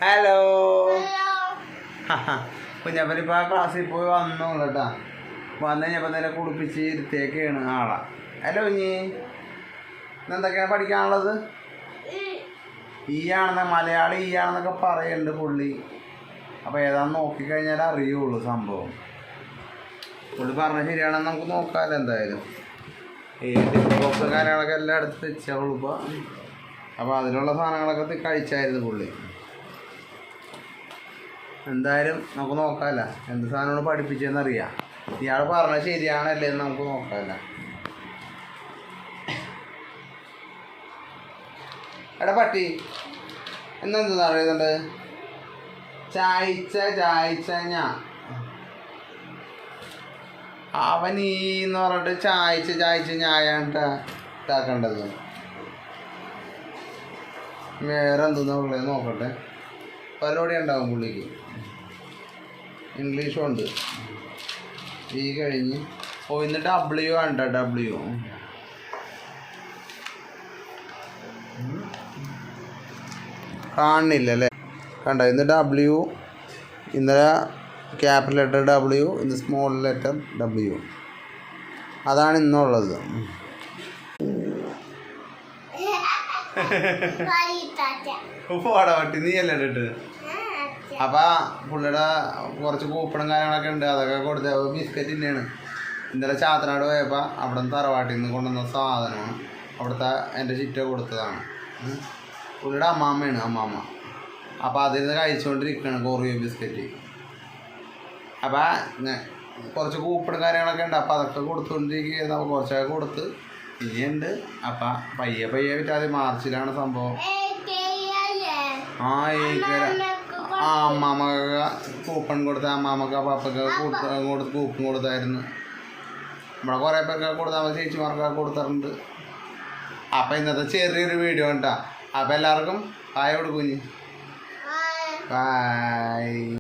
Hello കുഞ്ഞപ്പനിപ്പോൾ ക്ലാസ്സിൽ പോയി വന്നോളൂ കേട്ടാ. വന്നു കഴിഞ്ഞപ്പോൾ തന്നെ കുളിപ്പിച്ച് ഇരുത്തേക്കാണ് ആളാ. ഹലോ കുഞ്ഞി, ഇന്നെന്തൊക്കെയാണ് പഠിക്കാനുള്ളത്? ഈ ആണെന്ന് മലയാളി ഈ ആണെന്നൊക്കെ പറയുന്നുണ്ട് പുള്ളി. അപ്പോൾ ഏതാണെന്ന് നോക്കിക്കഴിഞ്ഞാൽ അറിയുള്ളൂ സംഭവം. പുള്ളി പറഞ്ഞത് ശരിയാണെന്ന് നമുക്ക് നോക്കാമല്ലോ എന്തായാലും. ഈ ടിഫിൻ ബോക്സ് കാര്യങ്ങളൊക്കെ എല്ലാം എടുത്ത് വെച്ചോളൂ ഇപ്പോൾ. അപ്പോൾ അതിലുള്ള സാധനങ്ങളൊക്കെ കഴിച്ചായിരുന്നു പുള്ളി. എന്തായാലും നമുക്ക് നോക്കാമല്ലോ എന്ത് സാധനമാണ് പഠിപ്പിച്ചതെന്നറിയാം. ഇയാൾ പറഞ്ഞത് ശരിയാണല്ലേ എന്ന് നമുക്ക് നോക്കാമല്ലോ. എടാ പട്ടി എന്നെന്താ അറിയുന്നുണ്ട്? ചായച്ച ഞാൻ അവൻ എന്ന് പറഞ്ഞിട്ട് ചായച്ച് ഞായാണ്ട ഇതാക്കേണ്ടത്. വേറെ എന്തെന്നാ ഉള്ളത് നോക്കട്ടെ. പരിപാടി ഉണ്ടാവും പുള്ളിക്ക്. ഇംഗ്ലീഷും ഉണ്ട്. ഈ കഴിഞ്ഞ് ഇന്ന് W ആണ് W. കാണുന്നില്ല അല്ലേ? കണ്ട ഇന്ന് W, ഇന്നലെ ക്യാപിറ്റൽ ലെറ്റർ W, ഇന്ന് സ്മോൾ ലെറ്റർ W. അതാണ് ഇന്നുള്ളത്. പോടാ പട്ടി, നീ അല്ലേ ഇട്ടിട്ട്. അപ്പം പുള്ളിയുടെ കുറച്ച് കൂപ്പണും കാര്യങ്ങളൊക്കെ ഉണ്ട്, അതൊക്കെ കൊടുത്ത ബിസ്ക്കറ്റ് തന്നെയാണ്. ഇന്നലെ ചാത്തനാട് പോയപ്പോൾ അവിടെ നിന്ന് തറവാട്ടിൽ നിന്ന് കൊണ്ടുവന്ന സാധനമാണ്. അവിടുത്തെ എൻ്റെ ചിറ്റ കൊടുത്തതാണ്. പുള്ളിയുടെ അമ്മാമ്മയാണ് അമ്മാമ്മ. അപ്പോൾ അതിൽ നിന്ന് കഴിച്ചുകൊണ്ടിരിക്കുകയാണ് കോറിയോ ബിസ്ക്കറ്റ്. അപ്പം കുറച്ച് കൂപ്പണും കാര്യങ്ങളൊക്കെ ഉണ്ട്. അപ്പോൾ അതൊക്കെ കൊടുത്തുകൊണ്ടിരിക്കുക. നമ്മൾ കുറച്ചൊക്കെ കൊടുത്ത് ഇനിയുണ്ട്. അപ്പം പയ്യെ വിറ്റാൽ മാർച്ചിലാണ് സംഭവം. അമ്മാമ്മക്ക് കൂപ്പൺ കൊടുത്ത അമ്മാമ്മക്ക് പപ്പക്ക് കൂപ്പൺ കൊടുത്തായിരുന്നു. നമ്മളെ കുറേ പേർക്ക് കൊടുത്താൽ മതി, ചേച്ചിമാർക്കൊക്കെ കൊടുത്തിട്ടുണ്ട്. അപ്പം ഇന്നത്തെ ചെറിയൊരു വീഡിയോ ഉണ്ടാ. അപ്പം എല്ലാവർക്കും ഹായ് കൊടുക്കും. ബൈ.